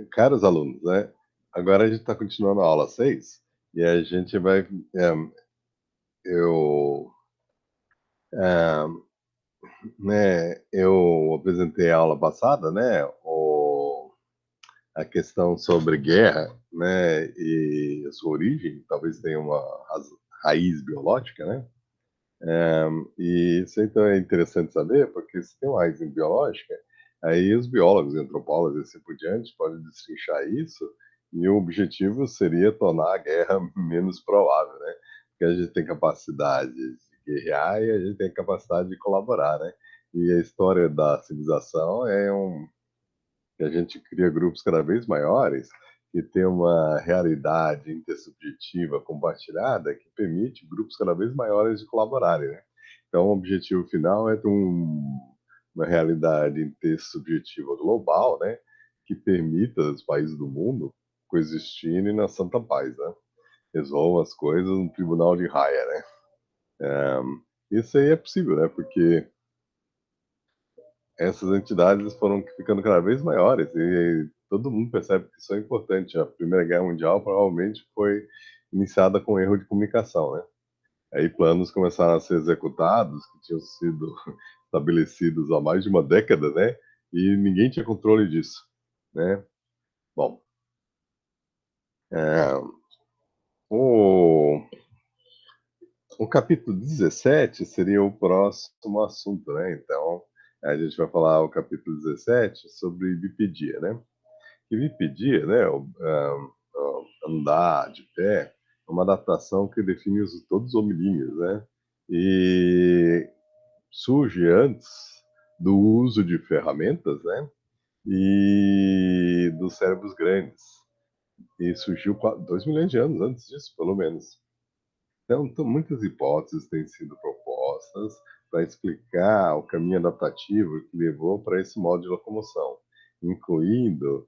Caros alunos, né? Agora a gente está continuando a aula 6 e a gente vai. Eu, é, eu apresentei a aula passada, né? A questão sobre guerra, né? E a sua origem, talvez tenha uma raiz biológica, né? E isso então é interessante saber, porque se tem uma raiz biológica, aí os biólogos, antropólogos e assim por diante podem destrinchar isso, e o objetivo seria tornar a guerra menos provável, né? Porque a gente tem capacidade de guerrear e a gente tem capacidade de colaborar, né? E a história da civilização que a gente cria grupos cada vez maiores que tem uma realidade intersubjetiva compartilhada que permite grupos cada vez maiores de colaborarem, né? Então, o objetivo final é ter uma realidade intersubjetiva global, né, que permita os países do mundo coexistirem na santa paz, né? Resolvam as coisas no tribunal de Haia, né? Isso aí é possível, né? Porque essas entidades foram ficando cada vez maiores e todo mundo percebe que isso é importante. A Primeira Guerra Mundial provavelmente foi iniciada com erro de comunicação, né? Aí planos começaram a ser executados que tinham sido estabelecidos há mais de uma década, né? E ninguém tinha controle disso, né? Bom, é, o, o capítulo 17 seria o próximo assunto, né? Então, a gente vai falar o capítulo 17 sobre bipedia, né? Que me pedia, né, andar de pé, é uma adaptação que define todos os hominíneos, né? E surge antes do uso de ferramentas, né? E dos cérebros grandes. E surgiu 2 milhões de anos antes disso, pelo menos. Então, muitas hipóteses têm sido propostas para explicar o caminho adaptativo que levou para esse modo de locomoção, incluindo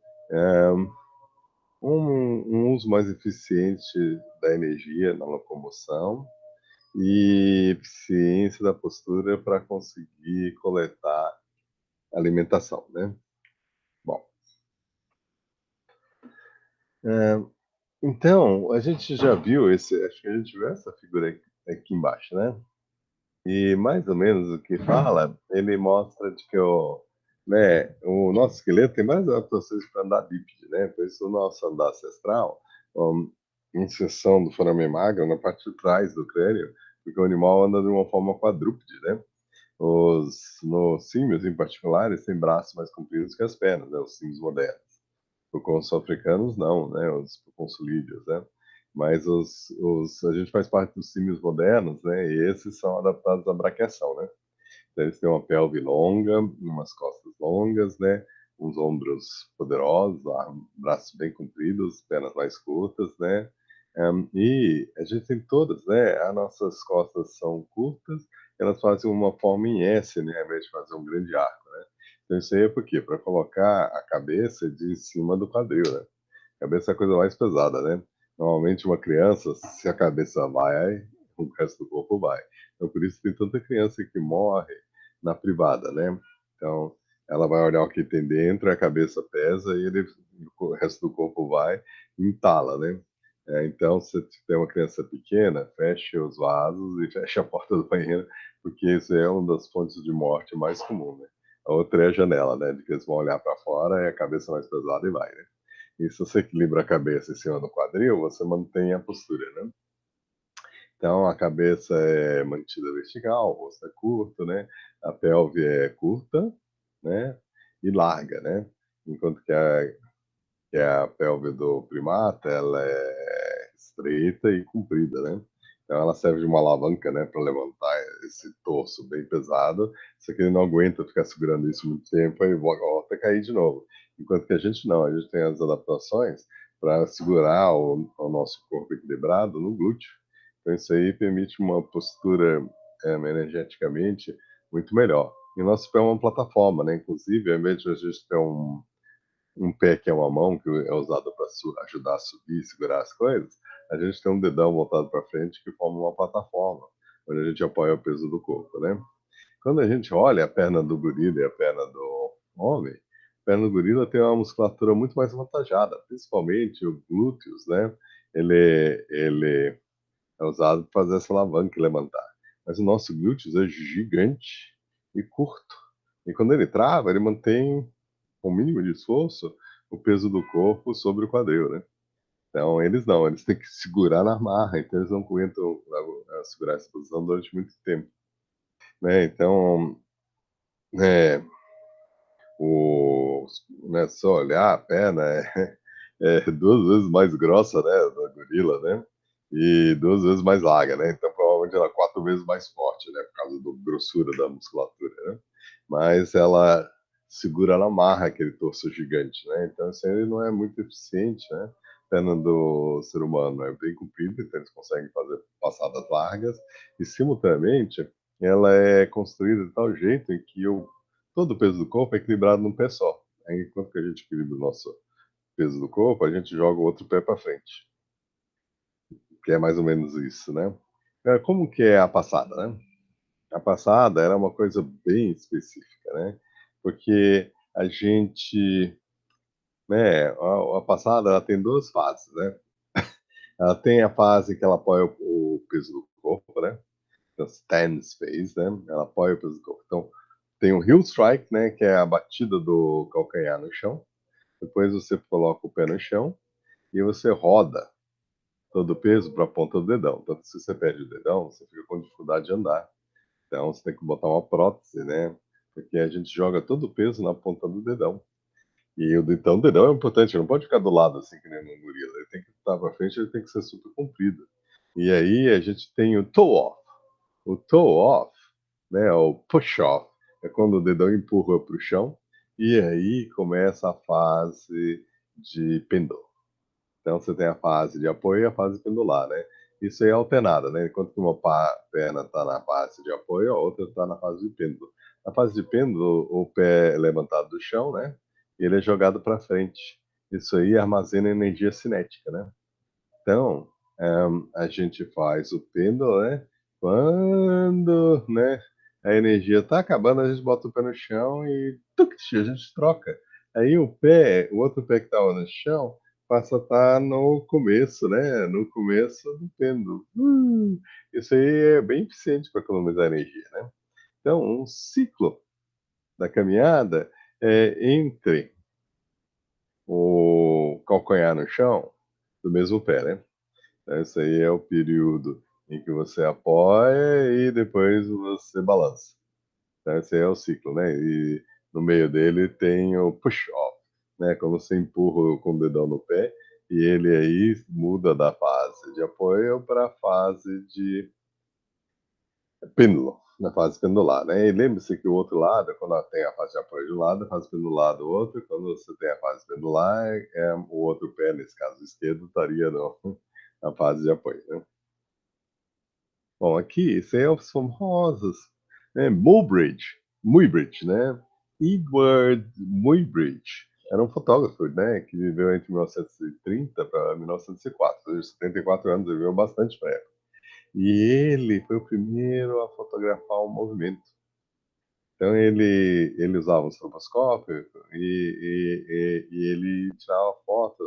um uso mais eficiente da energia na locomoção e eficiência da postura para conseguir coletar alimentação, né? Bom, é, então a gente já viu acho que a gente viu essa figura aqui embaixo, né? E mais ou menos o que fala, ele mostra de que o nosso esqueleto tem mais adaptações para andar bípede, né? Por isso o nosso andar ancestral, um, inserção do foramen magro na parte de trás do crânio, porque o animal anda de uma forma quadrúpede, né? Nos símios, em particular, eles têm braços mais compridos que as pernas, né? Os símios modernos. Os africanos não, né? Os consulídeos, né? Mas a gente faz parte dos símios modernos, né? E esses são adaptados à braquiação, né? Então, eles têm uma pelve longa, umas costas longas, né? Uns ombros poderosos, braços bem compridos, pernas mais curtas, né? E a gente tem todas, né? As nossas costas são curtas, elas fazem uma forma em S, né? Ao invés de fazer um grande arco, né? Então isso aí é por quê? Para colocar a cabeça de cima do quadril, né? A cabeça é a coisa mais pesada, né? Normalmente uma criança, se a cabeça vai, o resto do corpo vai. Então por isso tem tanta criança que morre na privada, né? Então ela vai olhar o que tem dentro, a cabeça pesa e o resto do corpo vai e entala, né? Então, se tiver uma criança pequena, feche os vasos e feche a porta do banheiro, porque isso é uma das fontes de morte mais comum, né? A outra é a janela, né? De que eles vão olhar para fora e a cabeça mais pesada e vai, né? E se você equilibra a cabeça em cima do quadril, você mantém a postura, né? Então, a cabeça é mantida vertical, o rosto é curto, né? A pelve é curta, né? E larga, né? Enquanto que a pelve do primata, ela é estreita e comprida, né? Então, ela serve de uma alavanca, né? Para levantar esse torso bem pesado. Só que ele não aguenta ficar segurando isso muito tempo, aí volta a cair de novo. Enquanto que a gente não, a gente tem as adaptações para segurar o nosso corpo equilibrado no glúteo. Então, isso aí permite uma postura energeticamente muito melhor. E o nosso pé é uma plataforma, né? Inclusive, ao invés de a gente ter um pé que é uma mão, que é usado para ajudar a subir e segurar as coisas, a gente tem um dedão voltado para frente que forma uma plataforma, onde a gente apoia o peso do corpo, né? Quando a gente olha a perna do gorila e a perna do homem, perna do gorila tem uma musculatura muito mais avantajada, principalmente o glúteos, né? Ele é usado para fazer essa alavanca e levantar. Mas o nosso glúteos é gigante e curto. E quando ele trava, ele mantém, com o mínimo de esforço, o peso do corpo sobre o quadril, né? Então, eles não, eles têm que segurar na marra, então eles não aguentam segurar essa posição durante muito tempo, né? Então, é, o, né, só olhar a perna é duas vezes mais grossa, né, da gorila, né? E duas vezes mais larga, né? Então, provavelmente ela é quatro vezes mais forte, né? Por causa da grossura da musculatura, né? Mas ela segura na marra aquele torso gigante, né? Então, isso aí não é muito eficiente, né? A perna do ser humano é bem comprida, então eles conseguem fazer passadas largas e, simultaneamente, ela é construída de tal jeito em que todo o peso do corpo é equilibrado num pé só. Aí, enquanto que a gente equilibra o nosso peso do corpo, a gente joga o outro pé para frente, que é mais ou menos isso, né? Como que é a passada, né? A passada era uma coisa bem específica, né? Porque a gente, né, a passada ela tem duas fases, né? Ela tem a fase que ela apoia o peso do corpo, né? Então, stance phase, né? Ela apoia o peso do corpo. Então, tem o heel strike, né, que é a batida do calcanhar no chão. Depois você coloca o pé no chão e você roda todo o peso para a ponta do dedão. Então, se você perde o dedão, você fica com dificuldade de andar. Então, você tem que botar uma prótese, né? Porque a gente joga todo o peso na ponta do dedão. E então, o dedão é importante, não pode ficar do lado assim que nem um gorila. Ele tem que estar para frente, ele tem que ser super comprido. E aí a gente tem o toe off. O toe off, né, o push off, é quando o dedão empurra para o chão e aí começa a fase de pêndulo. Então você tem a fase de apoio e a fase pendular, né? Isso aí é alternada, né? Enquanto que uma perna está na fase de apoio, a outra está na fase de pêndulo. Na fase de pêndulo, o pé é levantado do chão, né? E ele é jogado para frente. Isso aí armazena energia cinética, né? Então, a gente faz o pêndulo, né? Quando, né, a energia está acabando, a gente bota o pé no chão e tuc, a gente troca. Aí o outro pé que estava no chão, passa a estar no começo, né? No começo do pêndulo. Isso aí é bem eficiente para economizar energia, né? Então, um ciclo da caminhada é entre o calcanhar no chão do mesmo pé, né? Esse aí é o período em que você apoia e depois você balança. Então, esse aí é o ciclo, né? E no meio dele tem o push-off, né? Quando você empurra com o dedão no pé e ele aí muda da fase de apoio para a fase de pêndulo, na fase pendular, né? E lembre-se que o outro lado, quando tem a fase de apoio de um lado, a fase pendular do outro, e quando você tem a fase pendular, o outro pé, nesse caso esquerdo, estaria no, na fase de apoio, né? Bom, aqui, isso aí é os famosos, né? Muybridge, né? Edward Muybridge era um fotógrafo, né? Que viveu entre 1930 para 1904, ou seja, 74 anos, ele viveu bastante para época. E ele foi o primeiro a fotografar o movimento. Então ele usava um estroboscópio e ele tirava foto.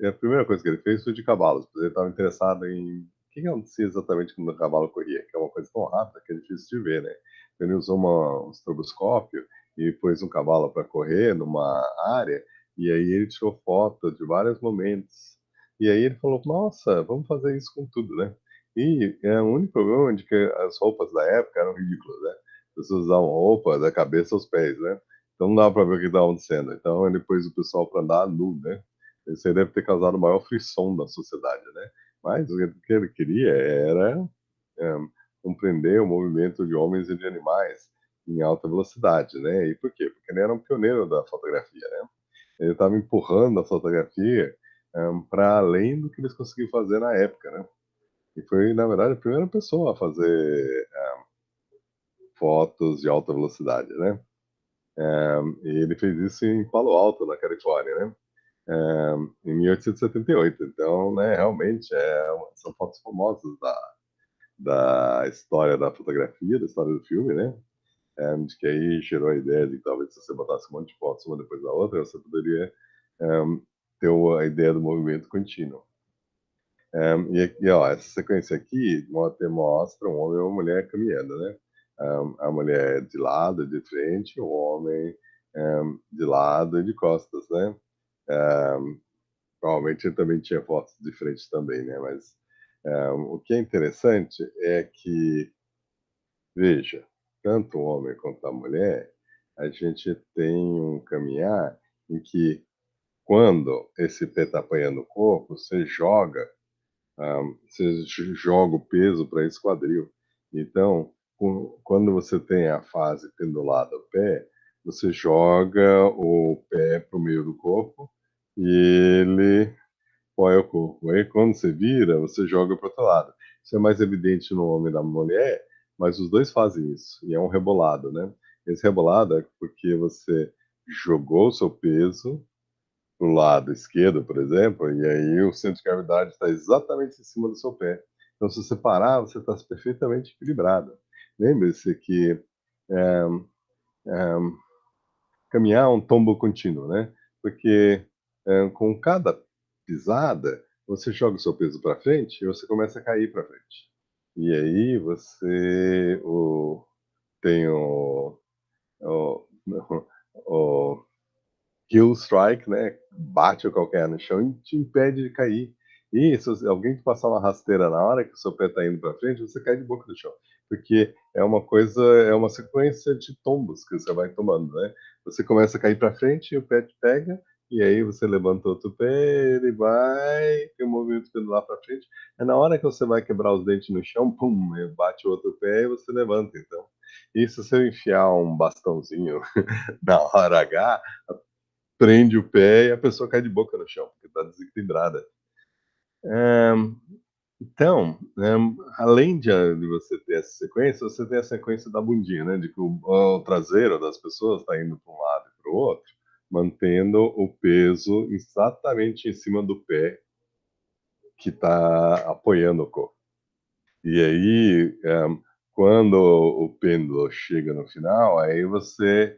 E a primeira coisa que ele fez foi de cavalos, porque ele estava interessado em o que acontecia exatamente quando o cavalo corria, que é uma coisa tão rápida que é difícil de ver, né? Então, ele usou um estroboscópio e pôs um cavalo para correr numa área, e aí ele tirou foto de vários momentos. E aí ele falou, nossa, vamos fazer isso com tudo, né? E o único problema é de que as roupas da época eram ridículas, né? As pessoas usavam roupa da cabeça aos pés, né? Então não dava para ver o que estava acontecendo. Então ele pôs o pessoal para andar nu, né? Isso aí deve ter causado o maior frisson da sociedade, né? Mas o que ele queria era é, compreender o movimento de homens e de animais em alta velocidade, né? E por quê? Porque ele era um pioneiro da fotografia, né? Ele estava empurrando a fotografia para além do que eles conseguiam fazer na época, né? E foi, na verdade, a primeira pessoa a fazer fotos de alta velocidade, né? E ele fez isso em Palo Alto, na Califórnia, né? Em 1878. Então, né, realmente são fotos famosas da história da fotografia, da história do filme, né? de que aí gerou a ideia de que talvez se você botasse um monte de fotos uma depois da outra, você poderia um, ter a ideia do movimento contínuo. Ó, essa sequência aqui mostra um homem e uma mulher caminhando, né? A mulher de lado, de frente, o homem de lado e de costas, né? Um, Provavelmente ele também tinha fotos de frente também, né? Mas o que é interessante é que, veja, tanto o homem quanto a mulher, a gente tem um caminhar em que, quando esse pé está apanhando o corpo, você joga o peso para esse quadril. Então, quando você tem a fase pendulada ao pé, você joga o pé para o meio do corpo e ele apoia o corpo. Aí, quando você vira, você joga para o outro lado. Isso é mais evidente no homem e na mulher, mas os dois fazem isso. E é um rebolado, né? Esse rebolado é porque você jogou o seu peso pro lado esquerdo, por exemplo, e aí o centro de gravidade está exatamente em cima do seu pé. Então, se você parar, você está perfeitamente equilibrado. Lembre-se que é, é, caminhar é um tombo contínuo, né? Porque com cada pisada, você joga o seu peso para frente e você começa a cair para frente. E aí você tem o, o kill strike, né? Bate o calcanhar no chão e te impede de cair. E se alguém te passar uma rasteira na hora que o seu pé está indo para frente, você cai de boca no chão. Porque é uma coisa, é uma sequência de tombos que você vai tomando, né? Você começa a cair para frente e o pé te pega, e aí você levanta outro pé, ele vai, tem um movimento pendular para frente. É na hora que você vai quebrar os dentes no chão, pum, bate o outro pé e você levanta. Então, e se você enfiar um bastãozinho na hora H, prende o pé e a pessoa cai de boca no chão, porque está desequilibrada. Então, além de você ter essa sequência, você tem a sequência da bundinha, né? De que o traseiro das pessoas está indo para um lado e para o outro, mantendo o peso exatamente em cima do pé que está apoiando o corpo. E aí, quando o pêndulo chega no final, aí você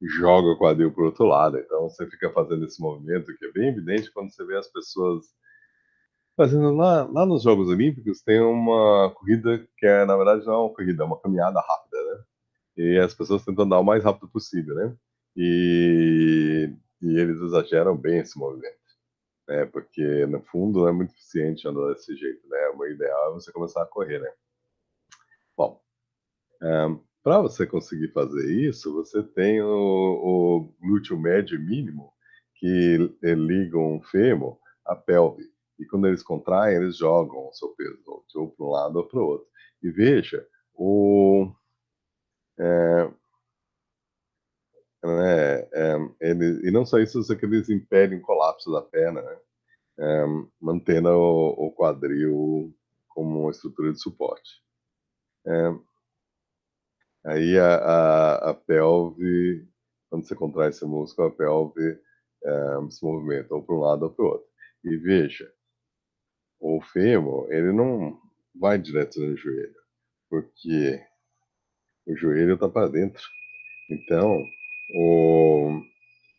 joga o quadril para o outro lado. Então você fica fazendo esse movimento que é bem evidente quando você vê as pessoas fazendo lá nos Jogos Olímpicos. Tem uma corrida que é, na verdade, não é uma corrida, é uma caminhada rápida, né? E as pessoas tentam andar o mais rápido possível, né? E, e eles exageram bem esse movimento, né? Porque no fundo não é muito eficiente andar desse jeito, né? O ideal é você começar a correr, né? Bom, para você conseguir fazer isso, você tem o glúteo médio e mínimo, que ligam o fêmur à pelve. E quando eles contraem, eles jogam o seu peso, ou para um lado ou para o outro. E veja, é, e não só isso, que eles impedem o colapso da perna, né? Mantendo o quadril como uma estrutura de suporte. É, Aí a pelve, quando você contrai esse músculo, a pelve se movimenta ou para um lado ou para o outro. E veja, o fêmur, ele não vai direto no joelho, porque o joelho está para dentro. Então, o,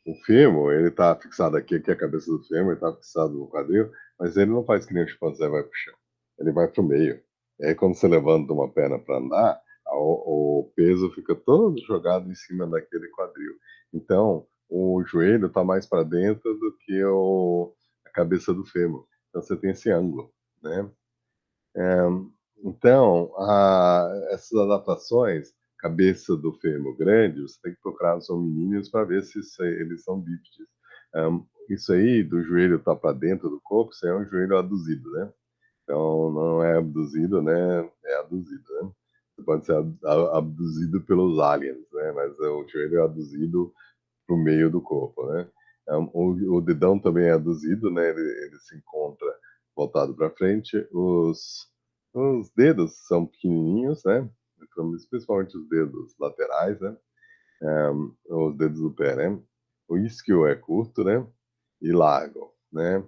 o fêmur, ele está fixado aqui é a cabeça do fêmur, ele está fixado no quadril, mas ele não faz que nem o chimpanzé vai para o chão. Ele vai para o meio. E aí, quando você levanta uma perna para andar, o peso fica todo jogado em cima daquele quadril. Então, o joelho está mais para dentro do que a cabeça do fêmur. Então, você tem esse ângulo, né? Então, essas adaptações, cabeça do fêmur grande, você tem que procurar nos hominíneos para ver se eles são bípedes. Isso aí do joelho estar para dentro do corpo, isso aí é um joelho aduzido, né? Então, não é abduzido, né? É aduzido, né? Você pode ser abduzido pelos aliens, né? Mas o joelho é aduzido para o meio do corpo, né? O dedão também é aduzido, né? Ele se encontra voltado para frente. Os dedos são pequenininhos, né? Principalmente os dedos laterais, né? Os dedos do pé, né? O isquio é curto, né? E largo, né?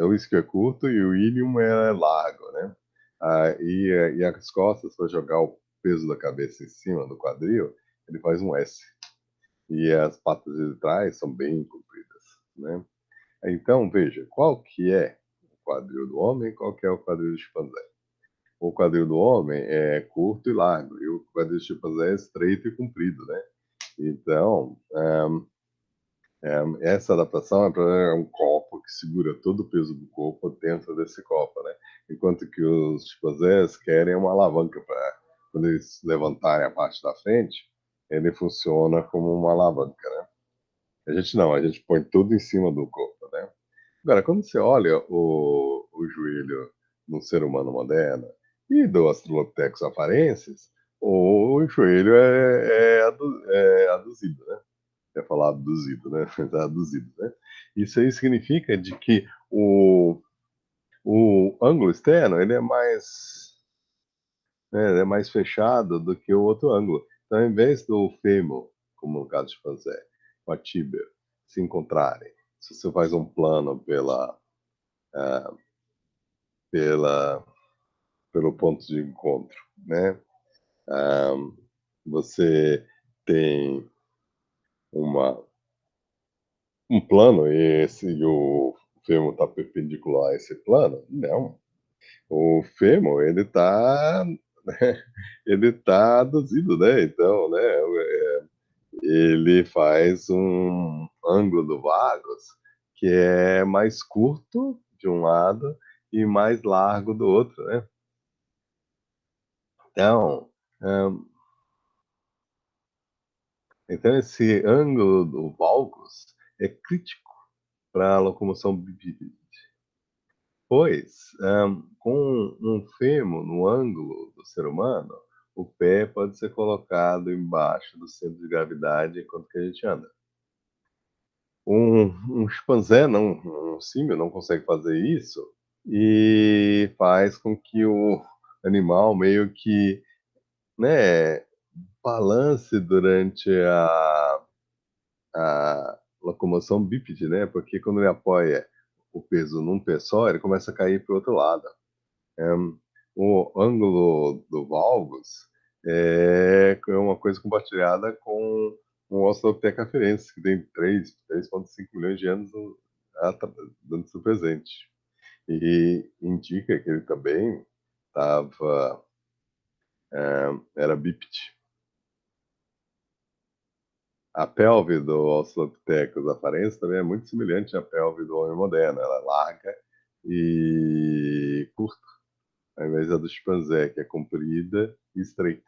O isquio é curto e o ilium é largo, né? E as costas, para jogar o peso da cabeça em cima do quadril, ele faz um S. E as patas de trás são bem compridas, né? Então, veja, qual que é o quadril do homem e qual que é o quadril do chimpanzé? O quadril do homem é curto e largo, e o quadril do chimpanzé é estreito e comprido, né? Então, essa adaptação é para um copo que segura todo o peso do corpo dentro desse copo, né? Enquanto que os chimpanzés querem uma alavanca para quando eles levantarem a parte da frente, ele funciona como uma alavanca, né? A gente não, a gente põe tudo em cima do corpo, né? Agora, quando você olha o joelho no ser humano moderno e do Australopithecus afarensis, o joelho é aduzido, né? Ia falar abduzido, né? Mas é aduzido, né? Isso aí significa de que o ângulo externo ele é mais, né, ele é mais fechado do que o outro ângulo. Então, ao invés do fêmur, como no caso de chimpanzé, com a tíbia, se encontrarem, se você faz um plano pela, pelo ponto de encontro, né? Ah, você tem uma, um plano e esse o fêmur está perpendicular a esse plano? Não. O fêmur, ele está ele tá aduzido, né? Então, né? Ele faz um ângulo do vagus que é mais curto de um lado e mais largo do outro, né? Então, hum, então esse ângulo do valgus é crítico para a locomoção bipede. Pois, com um fêmur no ângulo do ser humano, o pé pode ser colocado embaixo do centro de gravidade enquanto que a gente anda. Um chimpanzé, não, um símio, não consegue fazer isso e faz com que o animal meio que, né, balance durante a locomoção bípede, né? Porque quando ele apoia o peso num pé só, ele começa a cair para o outro lado. O ângulo do valgus é uma coisa compartilhada com o Australopithecus afarensis, que tem 3,5 milhões de anos antes do presente. E indica que ele também estava, era bípede. A pelve do Australopithecus afarensis também é muito semelhante à pelve do homem moderno. Ela é larga e curta, ao invés da do chimpanzé, que é comprida e estreita.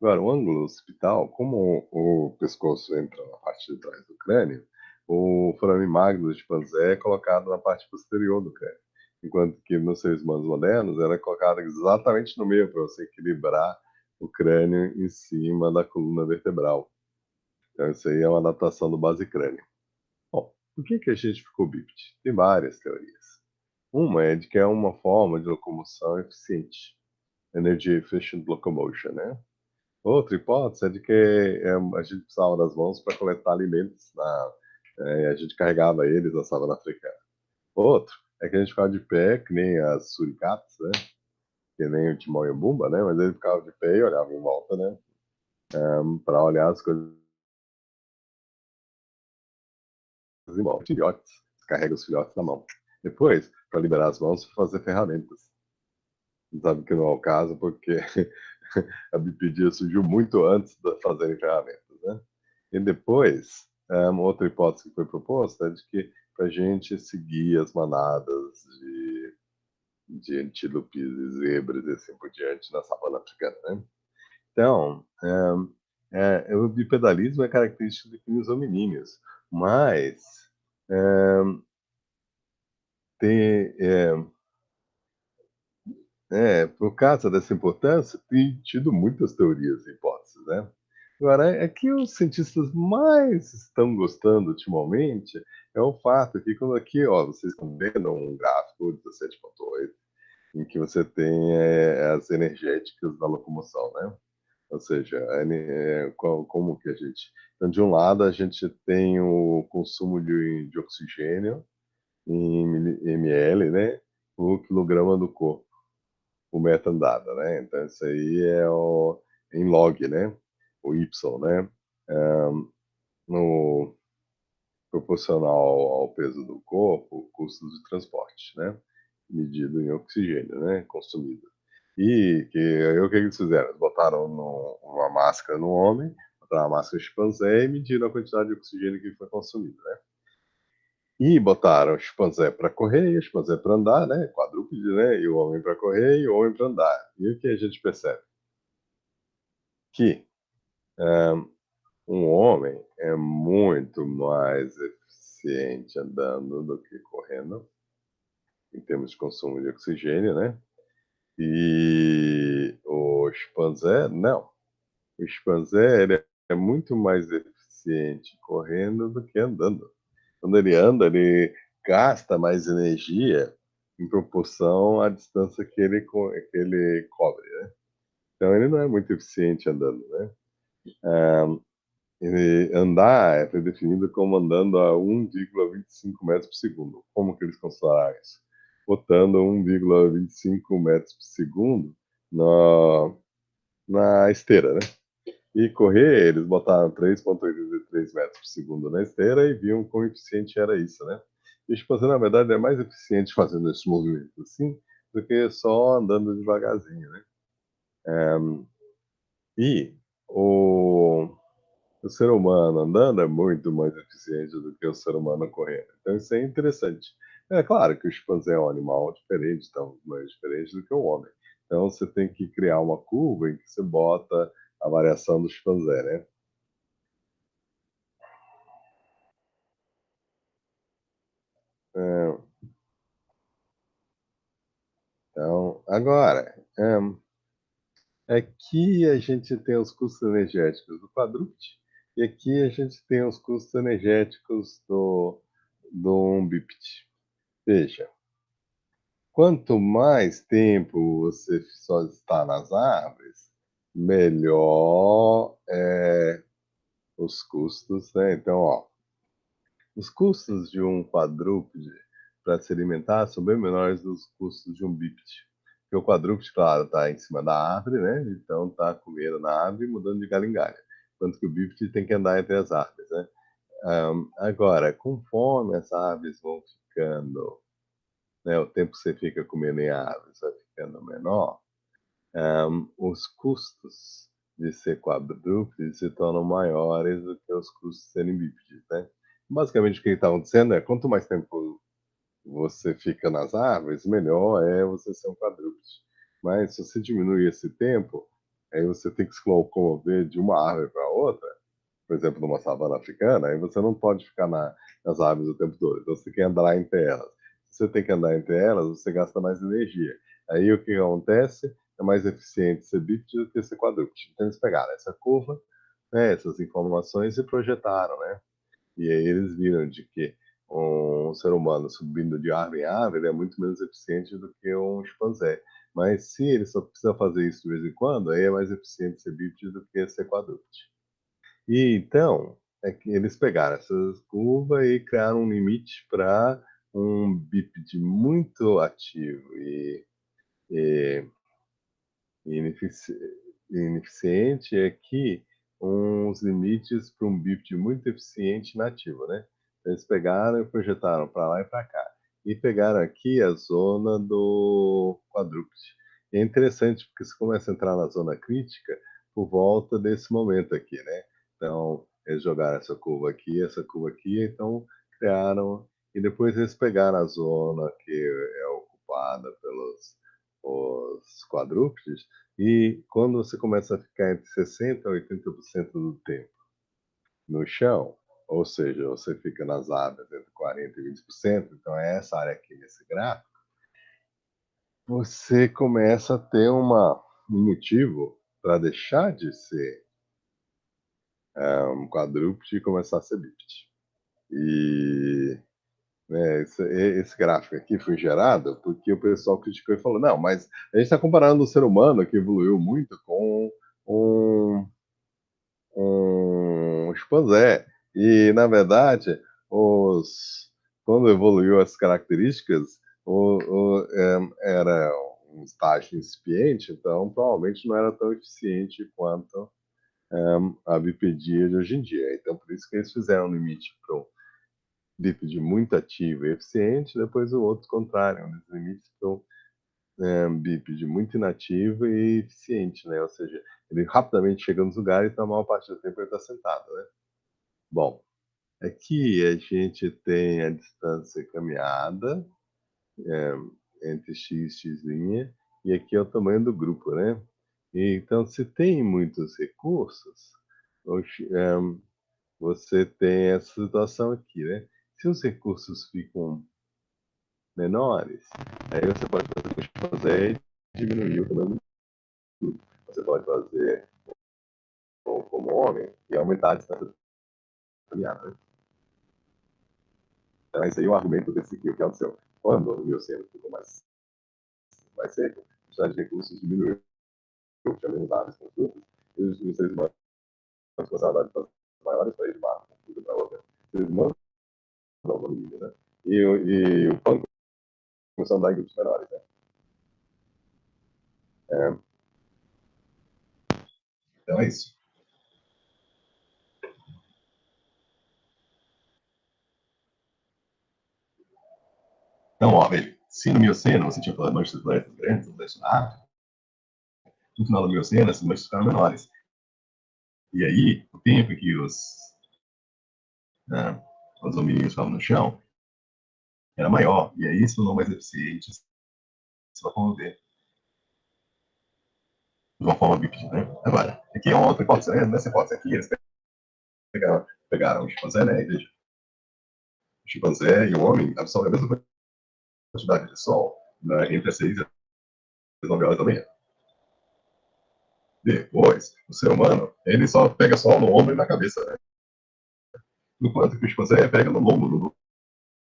Agora, o ângulo occipital, como o pescoço entra na parte de trás do crânio, o forame magno do chimpanzé é colocado na parte posterior do crânio, enquanto que nos seres humanos modernos ela é colocada exatamente no meio para você equilibrar o crânio em cima da coluna vertebral. Então, isso aí é uma adaptação do basicrânio. Bom, por que a gente ficou bípede? Tem várias teorias. Uma é de que é uma forma de locomoção eficiente, Energy Efficient Locomotion, né? Outra hipótese é de que a gente precisava das mãos para coletar alimentos, a gente carregava eles na savana africana. Outro é que a gente ficava de pé, que nem as suricatas, né? Que nem o Timão e o Bumba, né? Mas ele ficava de pé e olhava em volta, né? Para olhar as coisas em volta. Filhotes, carrega os filhotes na mão. Depois, para liberar as mãos, fazer ferramentas. Não sabe que não é o caso, porque a bipedia surgiu muito antes de fazerem ferramentas, né? E depois, outra hipótese que foi proposta é de que para a gente seguir as manadas de antílopes e zebras e assim por diante na savana africana, né? Então, o bipedalismo é característico de primos hominíneos, mas tem, por causa dessa importância, tem tido muitas teorias e hipóteses, né? Agora, é que os cientistas mais estão gostando ultimamente é o fato que, quando aqui, ó, vocês estão vendo um gráfico 17,8, em que você tem as energéticas da locomoção, né? Ou seja, como que a gente... Então, de um lado, a gente tem o consumo de oxigênio em ml, né? Por quilograma do corpo o meta andada, né? Então isso aí é em log, né? o Y, né? No proporcional ao peso do corpo, custos de transporte, né? Medido em oxigênio, né? Consumido. E que aí o que eles fizeram? Eles botaram uma máscara no homem, botaram uma máscara chimpanzé e mediram a quantidade de oxigênio que foi consumido, né? E botaram o chimpanzé para correr e o chimpanzé para andar, né? Quadrúpede, né? E o homem para correr e o homem para andar. E o que a gente percebe? Que um homem é muito mais eficiente andando do que correndo, em termos de consumo de oxigênio, né? E o chimpanzé, não. O chimpanzé ele é muito mais eficiente correndo do que andando. Quando ele anda, ele gasta mais energia em proporção à distância que ele cobre, né? Então ele não é muito eficiente andando, né? Ele andar foi definido como andando a 1,25 metros por segundo. Como que eles consideraram isso? Botando 1,25 metros por segundo na, na esteira, né? E correr, eles botaram 3,83 metros por segundo na esteira e viam quão eficiente era isso, né? E o chimpanzé, na verdade, é mais eficiente fazendo esse movimento assim do que só andando devagarzinho, né? E o, o ser humano andando é muito mais eficiente do que o ser humano correndo. Então isso é interessante. É claro que o chimpanzé é um animal diferente, então mais diferente do que o homem. Então você tem que criar uma curva em que você bota a variação do chimpanzé, né? É, então, agora, aqui a gente tem os custos energéticos do quadrúpede e aqui a gente tem os custos energéticos do umbipede. Veja, quanto mais tempo você só está nas árvores, melhor os custos, né? Então, ó, os custos de um quadrúpede para se alimentar são bem menores dos custos de um bípede. Porque o quadrúpede, claro, está em cima da árvore, né? Então está comendo na árvore e mudando de galho em galho. Enquanto que o bípede tem que andar entre as árvores, né? Agora, conforme as árvores vão ficando, né, o tempo que você fica comendo em árvores vai ficando menor, os custos de ser quadrúpede se tornam maiores do que os custos de serem bípedes, né? Basicamente, o que está acontecendo é, quanto mais tempo você fica nas árvores, melhor é você ser um quadrúpede. Mas se você diminui esse tempo, aí você tem que se locomover de uma árvore para outra, por exemplo, numa savana africana, aí você não pode ficar nas árvores o tempo todo. Então você tem que andar entre elas. Se você tem que andar entre elas, você gasta mais energia. Aí o que acontece? É mais eficiente ser bípede do que ser quadrúpede. Então eles pegaram essa curva, né, essas informações e projetaram, né? E aí eles viram de que um ser humano subindo de árvore em árvore ele é muito menos eficiente do que um chimpanzé. Mas se ele só precisa fazer isso de vez em quando, aí é mais eficiente ser bípede do que ser quadrúpede. E então, é que eles pegaram essas curvas e criaram um limite para um bípede muito ativo e inefici- ineficiente é que uns limites para um bípede muito eficiente e nativo, né? Eles pegaram e projetaram para lá e para cá. E pegaram aqui a zona do quadrúpede. E é interessante porque você começa a entrar na zona crítica por volta desse momento aqui, né? Então, eles jogaram essa curva aqui, então criaram. E depois eles pegaram a zona que é ocupada pelos os quadrúpedes e quando você começa a ficar entre 60% a 80% do tempo no chão, ou seja, você fica nas árvores entre 40% e 20%, então é essa área aqui nesse gráfico, você começa a ter um motivo para deixar de ser um quadrúpede e começar a ser bípede. E esse gráfico aqui foi gerado porque o pessoal criticou e falou: não, mas a gente está comparando o ser humano que evoluiu muito com um chimpanzé. E, na verdade, quando evoluiu as características, era um estágio incipiente, então provavelmente não era tão eficiente quanto a bipedia de hoje em dia. Então, por isso que eles fizeram um limite para o bípede muito ativo e eficiente, depois o outro contrário, um limite para o bípede muito inativo e eficiente, né? Ou seja, ele rapidamente chega nos lugares e então, a maior parte do tempo ele está sentado, né? Bom, aqui a gente tem a distância caminhada entre x e x', e aqui é o tamanho do grupo, né? Então, se tem muitos recursos, você tem essa situação aqui, né? Se os recursos ficam menores, aí você pode fazer o que eu fazer e diminuir o tamanho do grupo. Você pode fazer como homem e aumentar a distância caminhada, né? Então, esse aí é o argumento desse aqui, o que aconteceu. Quando o Mioceno ficou mais seco, a quantidade de recursos diminuiu, tinha menos aves com frutas, e os seres humanos começaram a dar distâncias maiores para ir de uma fruta para outra. Os seres humanos não, no limite, né? E o pão começou a andar em grupos menores, né? É, então é isso. Então, ó, veja, se no Mioceno você tinha manchas de planetas grandes, no final do Mioceno essas manchas ficaram menores. E aí, o tempo em que os hominídeos estavam no chão era maior. E aí se tornou mais eficiente, se vai ver de uma forma bípede, né? Agora, aqui é uma outra hipótese, né? Nessa hipótese aqui, eles pegaram o chimpanzé, né? E veja, o chimpanzé e o homem absorvem a mesma quantidade de sol, né, entre as 6 e as 9 horas da manhã. Depois, o ser humano, ele só pega sol no ombro e na cabeça, né? Enquanto que o chimpanzé pega no lombo, no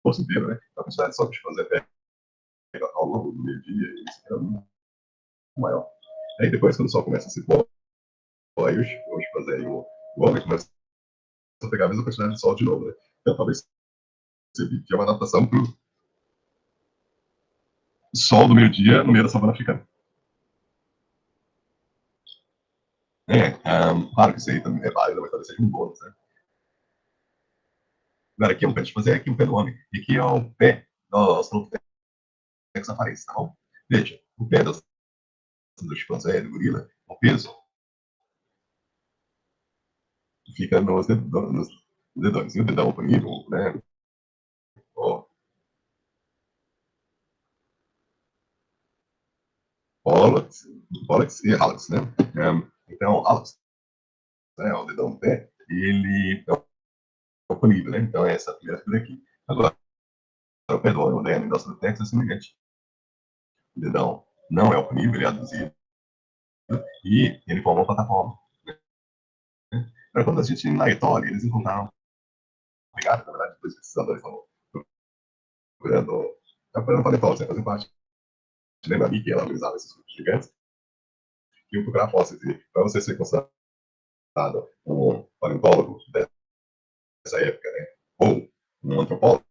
rosto inteiro, né? A quantidade de sol que o chimpanzé pega ao longo do meio-dia, isso é muito maior. Aí depois, quando o sol começa a se pôr, aí o chimpanzé e o homem começam a pegar a mesma quantidade de sol de novo, né? Então talvez seja uma adaptação para o sol do meio-dia no meio da savana africana. Claro que isso aí também é válido, mas talvez seja um bônus, né? Agora, aqui é um pé de chimpanzé, aqui é um pé do homem. E aqui é o pé do Australopithecus afarensis, tá bom? Veja, o pé do chimpanzé, do gorila, o peso fica nos dedões. E o dedão oprimido, né? O pólex e hálux, né? Então, hálux, né, o dedão do pé, ele é oponível, né? Então, é essa primeira figura aqui. Agora, o pé do homem moderno e do Australopithecus é semelhante. O dedão não é oponível, ele é aduzido, e ele forma uma plataforma. Agora, quando a gente na Itália, eles encontraram pegada, na verdade, dois pesquisadores estavam procurando paleontólogos, fazer parte. Lembra a que ela analisava esses grupos gigantes? E eu procurar fósseis. E para você ser considerado um paleontólogo dessa época, né? Ou um antropólogo,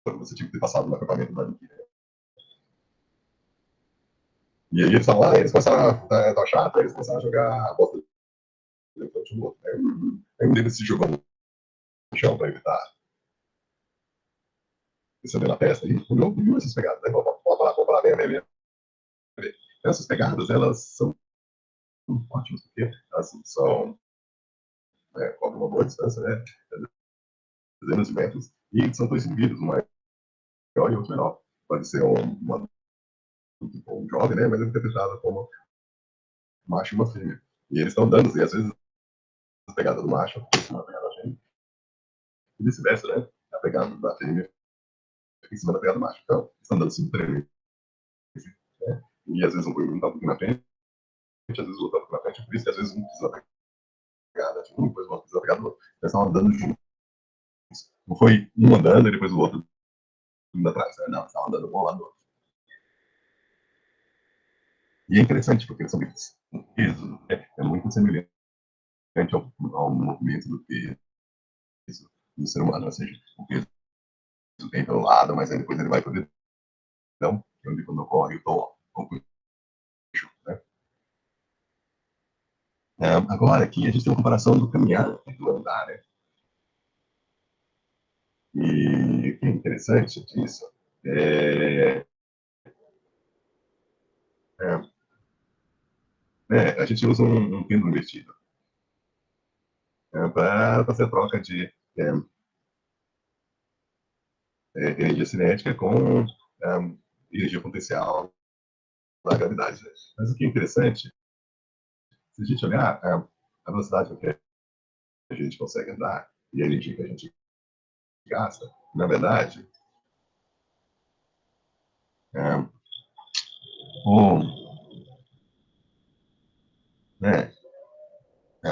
você tinha que ter passado no acampamento da Mickey. Né? E aí eles estavam lá, eles começaram a chata, eles começaram a jogar a bosta de um no outro. Aí um deles se jogou no chão para evitar descender na testa e viu essas pegadas. Né? Vamos lá, vem. Essas pegadas, elas são ótimas, porque elas são cobrem uma boa distância, né? Dezenas de metros, e são dois indivíduos, um maior e outro menor. Pode ser um jovem, né? Mas é interpretado como um macho e uma fêmea. E eles estão dando, e às vezes a pegada do macho fica na pegada da fêmea, e vice-versa, né? A pegada da fêmea fica em cima da pegada do macho. Então, eles estão dando simultaneamente, né? E às vezes um está um pouquinho na frente, às vezes o outro está um pouquinho na frente, por isso que às vezes um precisa da pegada de um, depois o outro precisa da pegada do outro. Eles estão andando juntos. Não foi um andando e depois o outro indo atrás, né? Não, eles estavam andando um ao lado do outro. E é interessante, porque eles são muito peso, é muito semelhante ao movimento do peso do ser humano, ou seja, o peso vem pelo lado, mas aí depois ele vai para o dedão, que é onde quando ocorre o tom, né? Agora, aqui a gente tem uma comparação do caminhar e do andar, né? E o que é interessante disso é, é, a gente usa um pêndulo invertido para fazer a troca de energia cinética com energia potencial da gravidade. Né? Mas o que é interessante, se a gente olhar a velocidade com que a gente consegue andar e a energia que a gente gasta, na verdade, é, o, né, é,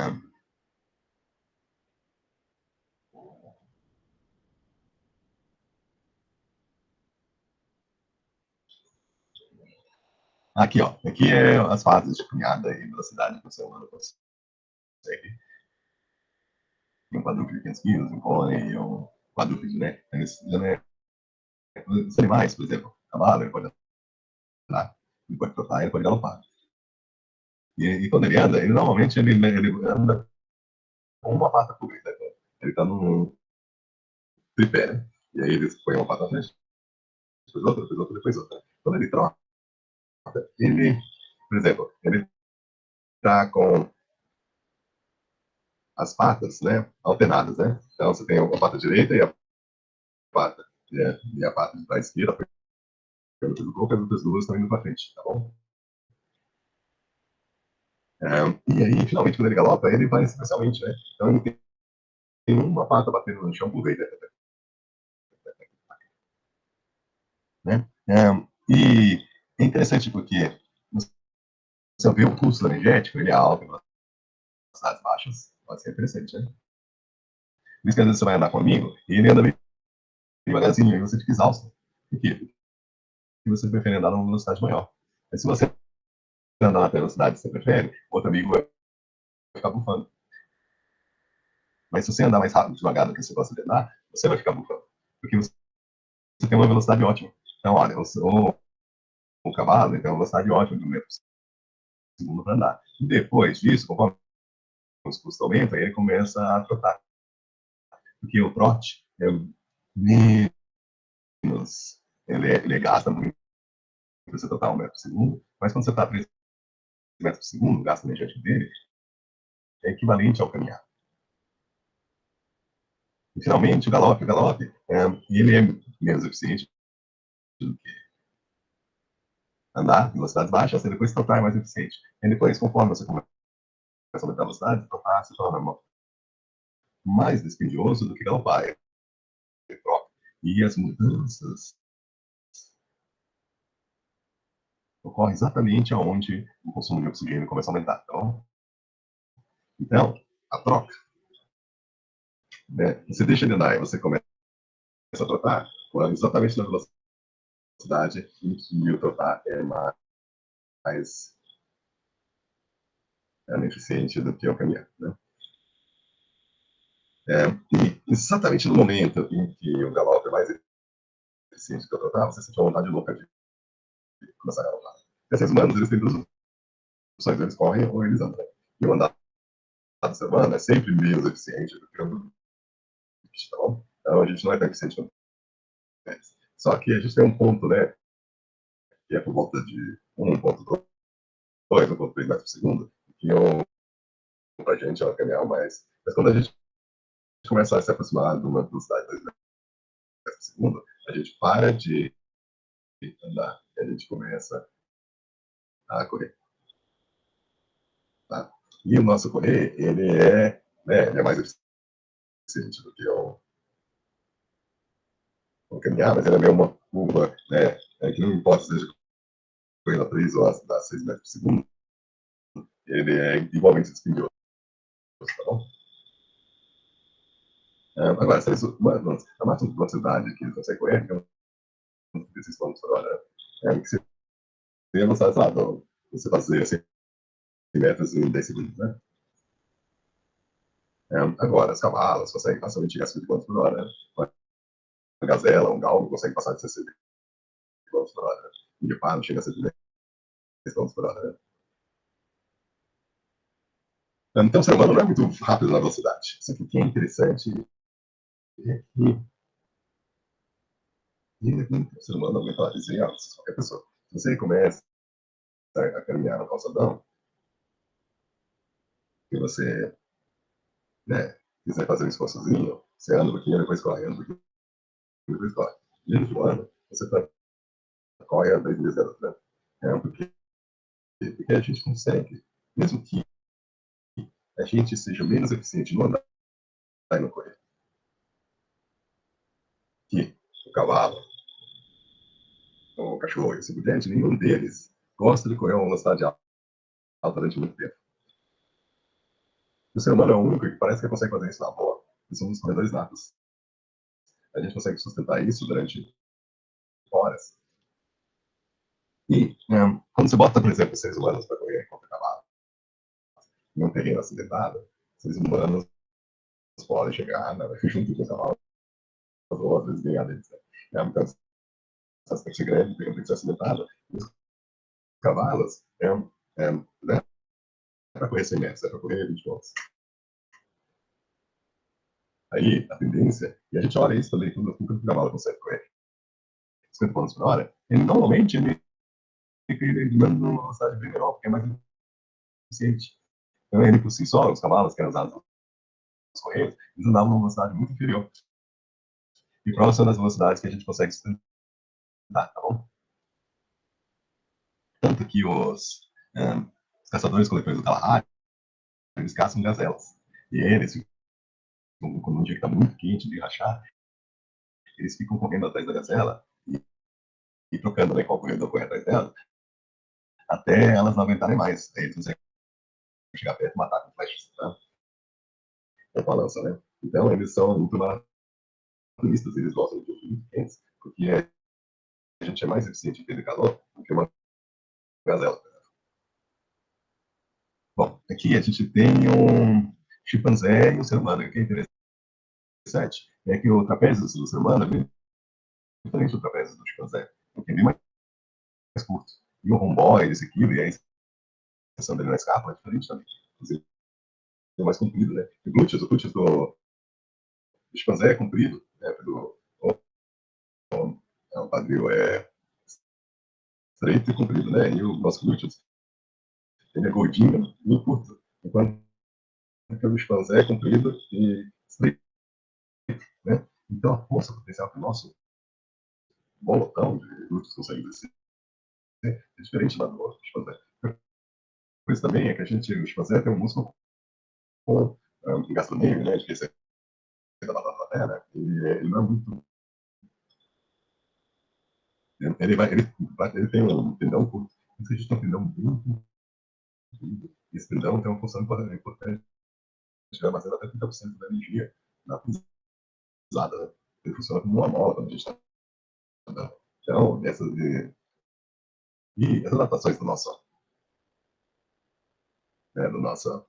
aqui, ó, aqui é as fases de caminhada e velocidade que o ser humano consegue. Um quadrúpede de 500 quilos, um pônei, um quadrúpede, né? Os animais, por exemplo, o cavalo, ele pode andar, ele pode trotar, ele pode galopar. E quando ele anda, ele normalmente ele anda com uma pata coberta. Né? Ele está num tripé, né? E aí ele põe uma pata na frente, depois outra, depois outra, depois outra. Quando ele troca, ele, por exemplo, ele está com as patas, né, alternadas, né? Então você tem a pata direita pata, e a pata da esquerda, pelo corpo, as outras duas estão indo para frente, tá bom? E aí, finalmente, quando ele galopa, ele vai especialmente, né? Então ele tem uma pata batendo no chão por vez, né? E é interessante porque você vê o pulso energético, ele é alto, em velocidades baixas, pode ser interessante, né? Por isso que às vezes você vai andar comigo e ele anda meio devagarzinho, aí você fica exausto. Por quê? Porque você prefere andar numa velocidade maior. Mas se você andar na velocidade que você prefere, outro amigo vai ficar bufando. Mas se você andar mais rápido, devagar do que você gosta de andar, você vai ficar bufando. Porque você tem uma velocidade ótima. Então, olha, o cavalo ele tem uma velocidade ótima de 1 metro por segundo para andar. E depois disso, conforme os custos aumentam, ele começa a trotar. Porque o trote é menos. Ele gasta muito para você trotar 1 metro por segundo, mas quando você está a 3 metros por segundo, o gasto energético dele é equivalente ao caminhar. E, finalmente, o galope ele é menos eficiente do que andar em velocidades baixas, e depois trotar é mais eficiente. E depois, conforme você começa a aumentar a velocidade, trotar se torna mais dispendioso do que galopar. E as mudanças ocorrem exatamente aonde o consumo de oxigênio começa a aumentar. Então a troca, né? Você deixa de andar e você começa a trotar exatamente na velocidade em que o trotar é mais eficiente do que o caminhar. Né? E exatamente no momento em que o galope é mais eficiente que o trotar, você sente uma vontade louca de começar a galopar. E esses humanos, eles têm duas opções, eles correm ou eles andam. E o andar da semana é sempre menos eficiente do que o tá bom? Então a gente não é tão eficiente quanto é. Só que a gente tem um ponto, né, que é por volta de 1,2, 1,3 metros por segundo, que pra gente é uma caminhada mais. Mas quando a gente começa a se aproximar de uma velocidade de 2 metros por segundo, a gente para de andar e a gente começa a correr. Tá? E o nosso correr, ele é mais eficiente do que o caminhar, mas ele é meio uma curva, né? Que não importa se seja correndo a 3 ou a 6 metros por segundo, ele é igualmente dispendioso, tá bom? Agora, se a máxima velocidade que você correr é 16 km por hora, que seria avançado, sei lá, você fazer 100 metros em 10 segundos, né? Agora, os cavalos conseguem facilmente chegar a 50 km por hora, né? Uma gazela, um galgo consegue passar de 60 km por hora, né? Um guepardo chega a 110 km por hora, né? Então, o ser humano não é muito rápido na velocidade. Isso aqui que é interessante é que o ser humano aumenta a dizer, qualquer pessoa. Se você começa a caminhar no calçadão, e você, né, quiser fazer um esforçozinho, você anda um pouquinho, depois corre, anda um pouquinho, depois corre. E no último ano, você corre a 10 vezes dela, né? Porque a gente consegue, mesmo que a gente seja menos eficiente no andar e no correr, que o cavalo, o cachorro e assim por diante, nenhum deles gosta de correr a uma velocidade alta durante muito tempo. O ser humano é o único que parece que consegue fazer isso na boa. E somos corredores natos. A gente consegue sustentar isso durante horas. E quando você bota, por exemplo, seres humanos para correr contra cavalo, em um terreno acidentado, seres humanos podem chegar junto com o cavalo, ou às vezes ganhar deles. Né? Então, você tem que ser grande, tem que ser acidentado. E os cavalos, né? Para correr 100 metros, é para correr 20 pontos. Aí, a tendência, e a gente olha isso também, quando o cavalo consegue correr 50 km por hora, ele normalmente ele manda numa velocidade bem menor, porque é mais eficiente. Então, ele por si só, os cavalos que eram usados nos correios, eles andavam numa velocidade muito inferior. E próximo das velocidades que a gente consegue sustentar, tá bom? Tanto que os caçadores-coletores do Kalahari, eles caçam gazelas. E eles, quando um dia que está muito quente de rachar, eles ficam correndo atrás da gazela e trocando, né, qual corredor corre atrás dela, até elas não aguentarem mais. Aí eles conseguem chegar perto e matar com flechas, tá? É com a lança, né? Então, eles são muito maratonistas, eles gostam de dias muito quentes, porque a gente é mais eficiente em perder calor do que uma gazela. Bom, aqui a gente tem um chimpanzé e um ser humano. O que é interessante é que o trapézio do ser humano é bem diferente do trapézio do chimpanzé, porque é bem mais curto. E o romboide, esse aqui, e a extensão dele na escápula é diferente também. Inclusive, é mais comprido, né? O glúteos do chimpanzé é comprido, né? O quadril é estreito e comprido, né? E o nosso glúteos, ele é gordinho e curto. Enquanto que o chimpanzé é comprido e estreito, né? Então, a força potencial que o nosso bolotão de glúteos consegue exercer é diferente lá do chimpanzé. Por isso também é que o chimpanzé tem um músculo com um gasto nele, né? De que da batata da terra, ele não é muito. Ele tem um tendão curto. Se a gente tem um tendão muito comprido, esse tendão tem uma função importante. Ele armazena até 30% da energia na pisada, né? Ele funciona como uma mola quando a gente está andando. Então, essas adaptações né, do nosso,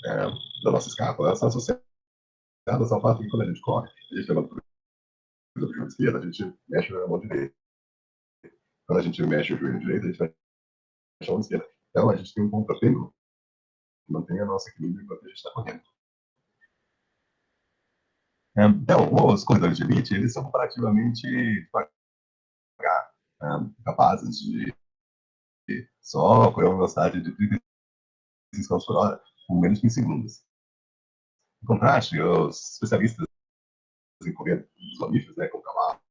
é, da nossa escápula, elas são associadas ao fato que quando a gente corre, a gente levanta do joelho esquerdo, a gente mexe a mão direita. Quando a gente mexe o joelho direito, a gente mexe a mão esquerda. Então, a gente tem um contratempo que mantém a nossa equilíbrio enquanto a gente está correndo. Então, os corredores de elite, eles são comparativamente capazes de só correr uma velocidade de 36 km por hora com menos de 15 segundos. Em contraste, os especialistas em correr dos mamíferos, né, como cavalos,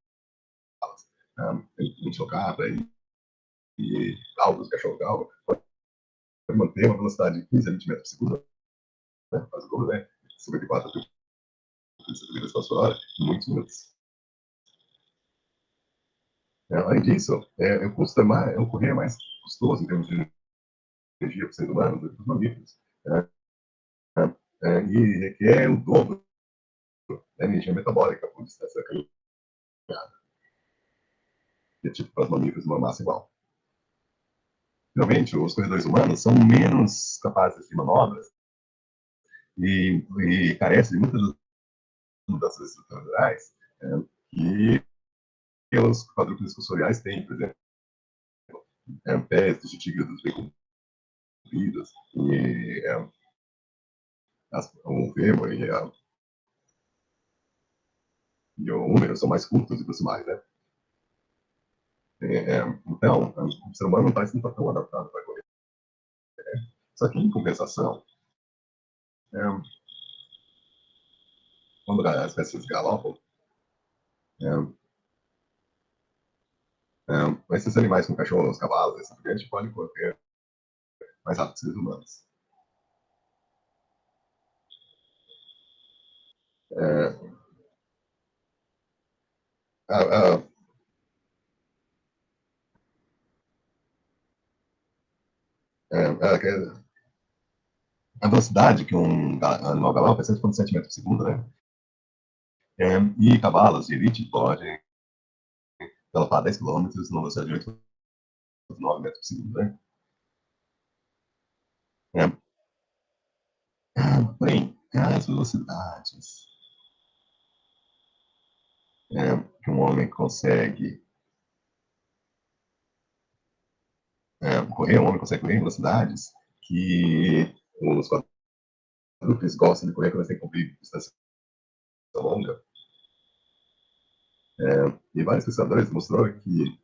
antilocata e galgos, cachorro-galgo, pode manter uma velocidade de 15 a 20 metros por segundo, né, faz o dobro, né, 54 a 32 km por hora, em muitos minutos. Além disso, o custo o correr é mais custoso em termos de energia para os seres humanos do que para os mamíferos. Né? E requer o dobro da energia metabólica por distância caminhada, que é tipo para os mamíferos uma massa igual. Finalmente, os corredores humanos são menos capazes de manobras e carecem de muitas mudanças estruturais que os quadrúpedes cursoriais têm, por exemplo, pés de tigres bem compridos e o remo e o húmero são mais curtos e proximais, né? Então, o ser humano parece que não está tão adaptado para correr. Só que, em compensação, é, quando as espécies galopam, é, esses animais como cachorros, cavalos, assim, a gente pode correr mais rápido que os seres humanos. É, a, a, a, a velocidade que um animal galopa é 7,7 metros por segundo, né? E cavalos de elite podem galopar 10 quilômetros numa velocidade de 8,9 metros por segundo, né? É, porém, as velocidades que um homem consegue correr, um homem consegue correr em velocidades que os quadrúpedes gostam de correr quando eles têm que cumprir distância longa. E vários pesquisadores mostrou que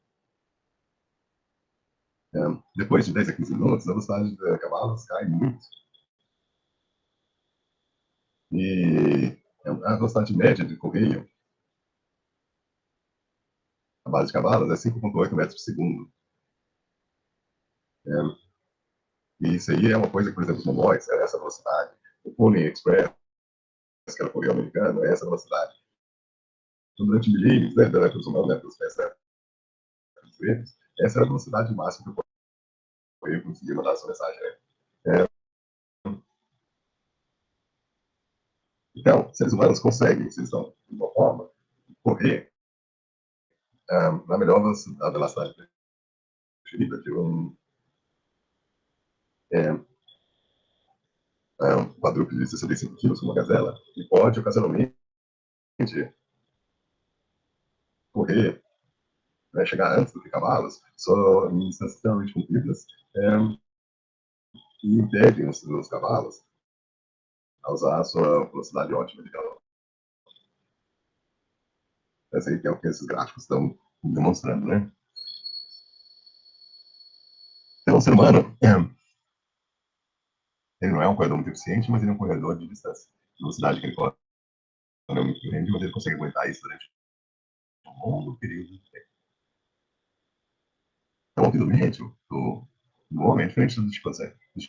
depois de 10 a 15 minutos, a velocidade de cavalos cai muito. E a velocidade média de correio, a base de cavalos, é 5,8 metros por segundo. E isso aí é uma coisa que, por exemplo, os mongóis, é essa velocidade. O Pony Express, que era o correio americano, é essa velocidade. Então, durante milênios, né, durante os humanos, né, pelos pés, essa era a velocidade máxima que o correio conseguia mandar a sua mensagem. Né? Então, seres humanos conseguem, se eles estão de uma forma, correr na melhor velocidade preferida de é, um quadrúpede de 65 quilos, como uma gazela, e pode, ocasionalmente, correr, né, chegar antes do que cavalos, só em distâncias extremamente compridas, e impedem os cavalos a usar a sua velocidade ótima de galope. Esse aí que é o que esses gráficos estão demonstrando, né? Então, o ser humano, ele não é um corredor muito eficiente, mas ele é um corredor de distância. A velocidade que ele corre não é muito grande, mas ele consegue aguentar isso durante um longo período de tempo. Então, o ouvido médio do homem é diferente do chimpanzé. O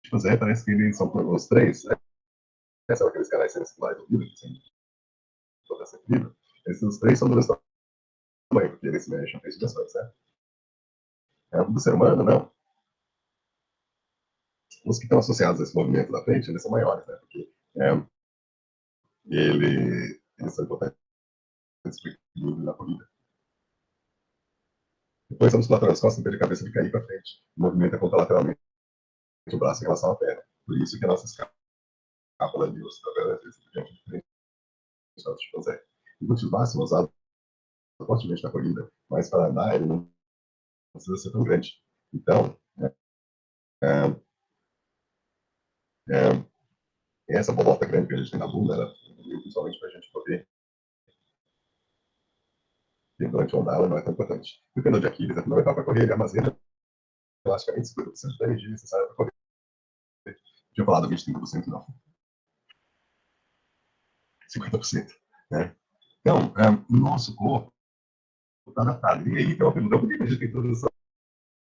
chimpanzé parece que eles são os três, né? São aqueles canais semicirculares do ouvido, que tem toda essa equilíbrio. Esses três são do mesmo tamanho, porque eles se mexem em três dimensões, né? Do ser humano, não. Os que estão associados a esse movimento da frente, eles são maiores, né? Porque eles são importantes na corrida. Depois a musculatura das costas impede a cabeça de cair para frente. Movimenta contralateralmente o braço em relação à perna. Por isso que a nossa escápula de osso trabalha diferente do chimpanzé. O glúteo máximo é usado fortemente na corrida, mas para andar ele não precisa ser tão grande. Então, é, é, essa bolota grande que a gente tem na bunda, ela principalmente para a gente poder durante o andar, ela não é tão importante. E o tendão de Aquiles é fundamental para correr, ele armazena elasticamente 50% da energia necessária para correr. Tinha falado 25%, não. 50%. Né? Então, o nosso corpo está adaptado. E aí tem uma pergunta, por que a gente tem todas essas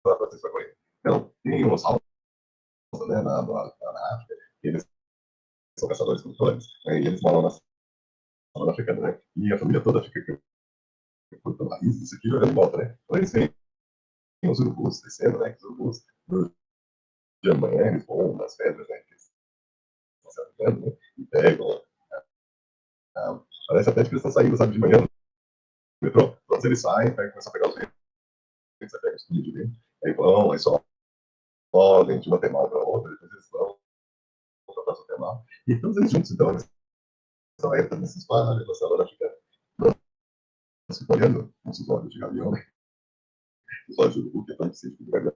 adaptações para correr? Então, tem uns altos, né, na África, eles são caçadores-coletores, né, e eles moram na savana africana, né? E a família toda fica cortando raízes, isso aqui, jogando em volta, né? Então, eles têm os urubus descendo, né? Os urubus de amanhã, eles voam nas pedras, né? Que eles estão se alimentando, né? E pegam. Parece até que eles estão saindo, sabe, de manhã no metrô. Todos eles saem, começam a pegar os ventos, você pega os de vento, aí vão, aí só podem de uma termal para outra, depois eles vão para a próxima termal. E todos eles juntos, então, eles estão aí nesses pares, na savana fica olhando com os olhos de gavião, né? Os olhos do urubu, que é tão difícil de pegar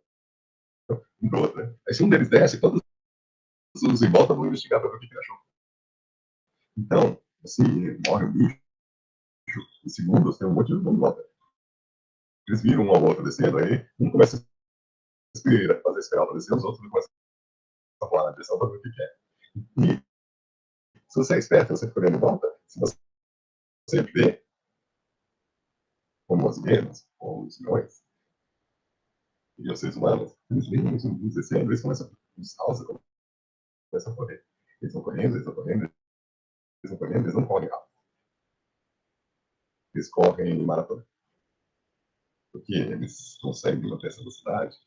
um para o outro, né? Aí se um deles desce, todos em volta vão investigar para ver o que ele achou. Então, assim, morre um bicho, em segundos tem um monte de mundo em volta. Eles viram um ao outro descendo, aí um começa a fazer espiral para descer, os outros começam a voar na direção para ver o que é. E se você é esperto, você fica olhando em volta, se você vê como as hienas, ou os leões, e os seres humanos, eles veem os zumbis descendo, eles começam, os salsa começam a correr. Eles vão correndo, eles vão correndo, eles vão correndo, eles não correm rápido. Eles correm em maratona. Porque eles conseguem manter essa velocidade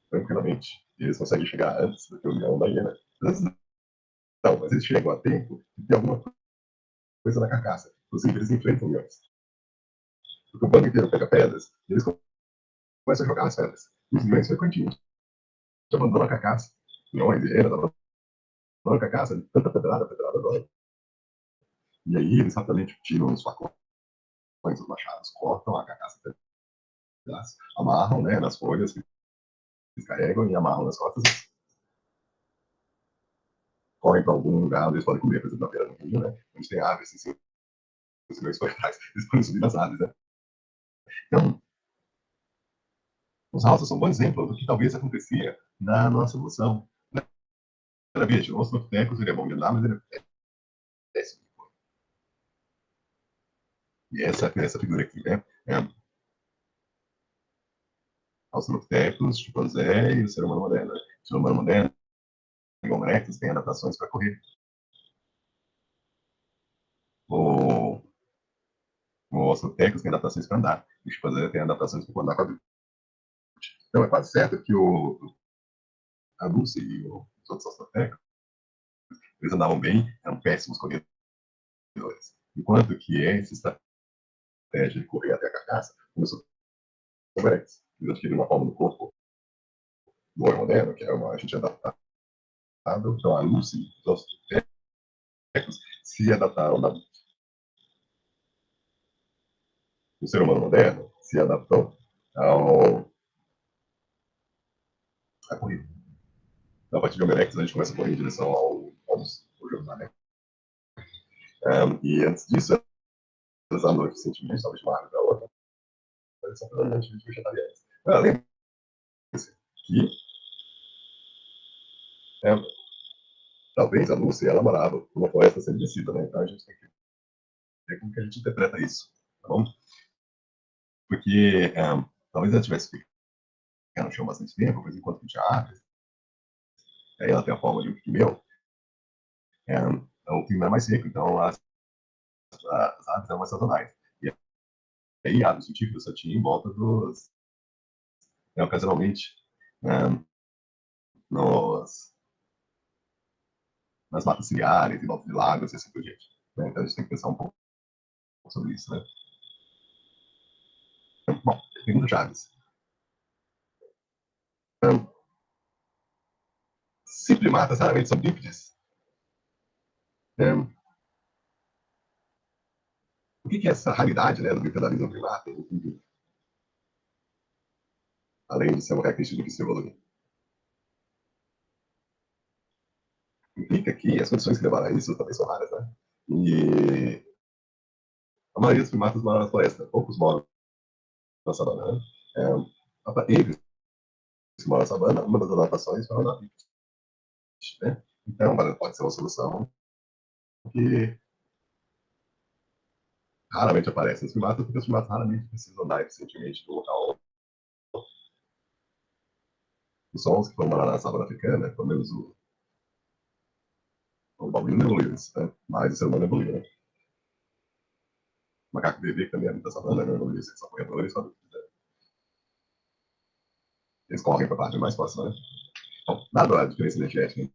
tranquilamente. E eles conseguem chegar antes do que o leão da hiena. Não, mas eles chegam a tempo de ter alguma coisa na carcaça. Inclusive, eles enfrentam leões. Porque o bando inteiro pega pedras e eles começam a jogar as pedras. E os leões frequentemente abandonam a carcaça. Leões e hienas abandonam a carcaça, tanta pedrada, pedrada dói. E aí eles rapidamente tiram os facões, os machados, cortam a carcaça em pedaços, amarram, né, nas folhas, eles carregam e amarram nas costas, correm para algum lugar onde eles podem comer, por exemplo, na beira do rio, né, onde tem árvores, assim, os leões por trás, eles podem subir nas árvores, né. Então, os alces são um bom exemplo do que talvez acontecia na nossa evolução. Veja, o Australopithecus, ele é bom de andar, mas ele é péssimo. E essa figura aqui, né, é Australopithecus, chimpanzé e o ser humano moderno. O ser humano moderno, Homo erectus, tem adaptações para correr. O, o Australopithecus tem adaptações para andar. O chimpanzé tem adaptações para andar com a vida. Então, é quase certo que a Lucy e os outros Australopithecus, eles andavam bem, eram péssimos corredores. Enquanto que essa estratégia de correr até a carcaça começou com o Erectus. Eles adquiriram uma forma do corpo do homem moderno, que é uma a gente adaptado. Então, a Lucy e os Australopithecus se adaptaram da o ser humano moderno se adaptou à corrida. Então, a partir de Homo erectus, a gente começa a correr em direção ao Jerusalém. E antes disso, eles andam eficientemente, talvez de uma árvore para outra, mas eles são totalmente vegetarianos. Lembre-se que é, talvez a Lúcia ela morava numa floresta semi-descida, né? Então a gente tem que ver como que a gente interpreta isso, tá bom? Porque talvez ela tivesse ficado no chão bastante tempo, mas enquanto que tinha árvores, aí ela tem a forma de um pigmeu, o clima é mais seco, então as árvores eram mais sazonais. E aí árvores frutíferas só tinha em volta ocasionalmente, um, nos, nas matas ciliares, em volta de lagos e assim por diante. Né? Então a gente tem que pensar um pouco sobre isso, né? Bom, pergunta Chaves. Se primatas raramente são bípedes, o que é essa raridade, né, do bipedalismo primata? Além de ser uma característica de psicologia. Implica que as condições que levaram a isso também são raras, né? E a maioria dos primatas mora na floresta, poucos moram na savana, né? Eles que moram na savana, uma das adaptações foram na bípede, né? Então, pode ser uma solução que raramente aparece nos primatas, porque os primatas raramente precisam andar eficientemente do local. Os sons que foram morar na savana africana, pelo menos o babuíno não evoluiu isso, né? Mas o ser humano evoluiu, né? O macaco bebê que também é da savana, não evoluiu isso, eles são corredores, eles correm para a parte mais próxima, né? Então, dado a diferença energética entre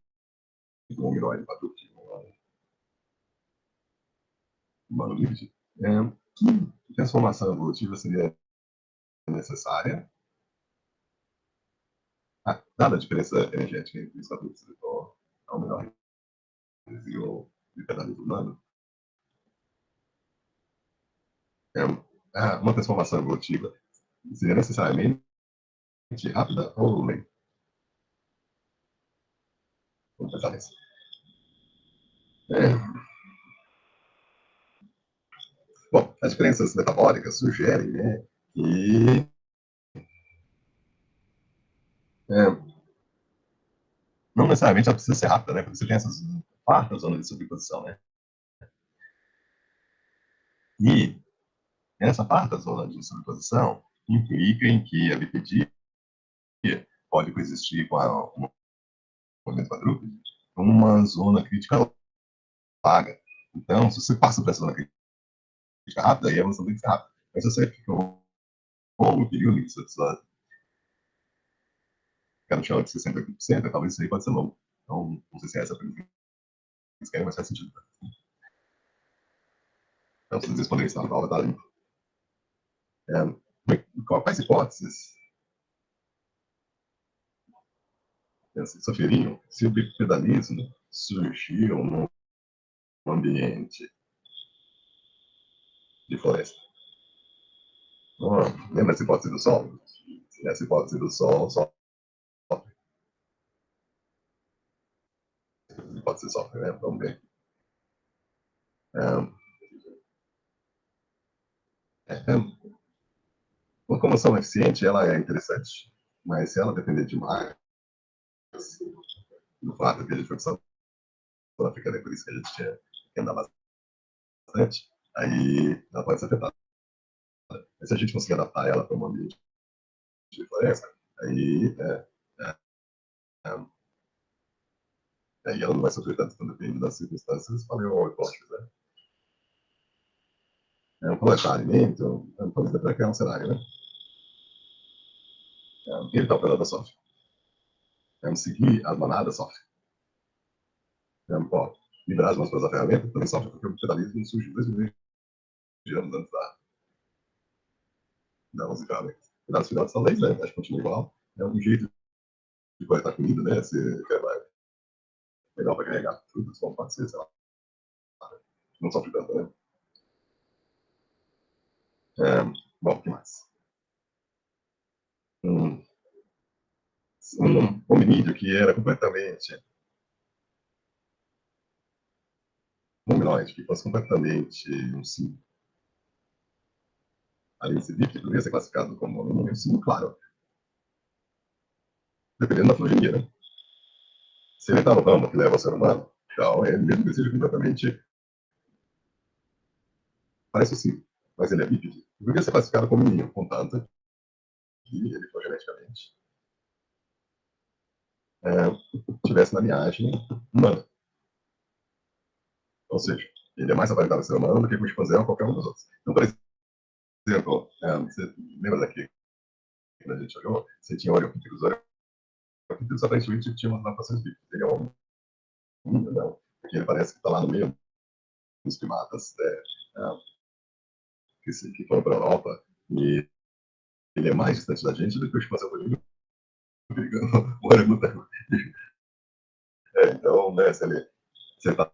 um humanoide e um humano livre, que transformação evolutiva seria necessária, dada a diferença energética entre os adultos e o humanoide e o bipedalismo humano, uma transformação evolutiva seria necessariamente rápida ou lenta? Vamos pensar nisso. É. Bom, as diferenças metabólicas sugerem, né, que não necessariamente ela precisa ser rápida, né? Porque você tem essas fartas zonas de sobreposição, né? E essa farta zona de sobreposição implica em que a lipidia pode coexistir com o movimento quadrúpede uma zona crítica larga. Então, se você passa por essa zona crítica rápida, aí a evolução tem que ser rápida. Mas se você fica um longo período que você precisa ficar no chão de 60%, talvez isso aí pode ser longo. Então, não sei se é essa a pergunta que vocês querem, mas faz sentido. Então, se vocês podem estar na aula, tá limpo. Quais hipóteses sugeriam se o bipedalismo surgiu num ambiente de floresta? Oh, lembra essa hipótese do Sol? Essa hipótese do Sol sofre. Hipótese sofre, né? Vamos ver. Uma locomoção eficiente, ela é interessante, mas se ela depender demais do fato que a gente foi para o africano, é por isso que a gente tinha que andar bastante, aí ela pode ser afetada. Mas se a gente conseguir adaptar ela para um ambiente de floresta, aí, aí ela não vai sofrer tanto, então depende das circunstâncias paleoecológicas, né? Coletar alimento, vamos tentar criar um cenário, né? Ele o predador sofre. Seguir as manadas sofre. Ó, liberar as mãos para usar a ferramenta também sofre, porque o pedalismo surge 2 milhões de anos antes da música ferramenta. Pedaços finais são leis, né? Acho que continua igual. É um jeito de coletar comida, né? Se quer mais legal para carregar frutas, como pode ser, sei lá. Não sofre tanto, né? Bom, o que mais? Um hominídeo que era completamente um humanoide, que fosse completamente um sim. Além de ser bípede, poderia ser classificado como um sim, claro. Dependendo da filogenia, né? Se ele está no ramo que leva ao ser humano, então ele mesmo que seja completamente. Parece sim, mas ele é bípede. Poderia ser classificado como menino, contanto que ele foi geneticamente tivesse na linhagem humana. Ou seja, ele é mais aparentado ser humano do que com o chimpanzé ou qualquer um dos outros. Então, por exemplo, você lembra daqui que a gente olhou? Você tinha Oreopithecus. Oreopithecus aparentemente tinha umas adaptações bípedes. Ele é um não, porque ele parece que está lá no meio dos primatas que foram para a Europa e ele é mais distante da gente do que o chimpanzé brigando o orangotango. Então, né, se ele está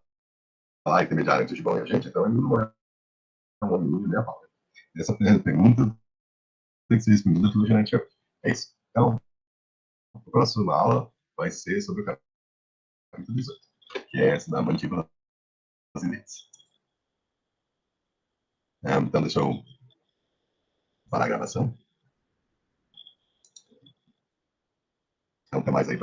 lá intermediário entre o gibão e a gente, então ele não é um homem nem a pau. Essa pergunta tem que ser respondida pelo genética. É isso. Então, a próxima aula vai ser sobre o capítulo 18, que é essa da mandíbula das dentes. Então, deixa eu parar a gravação. Então, até mais aí.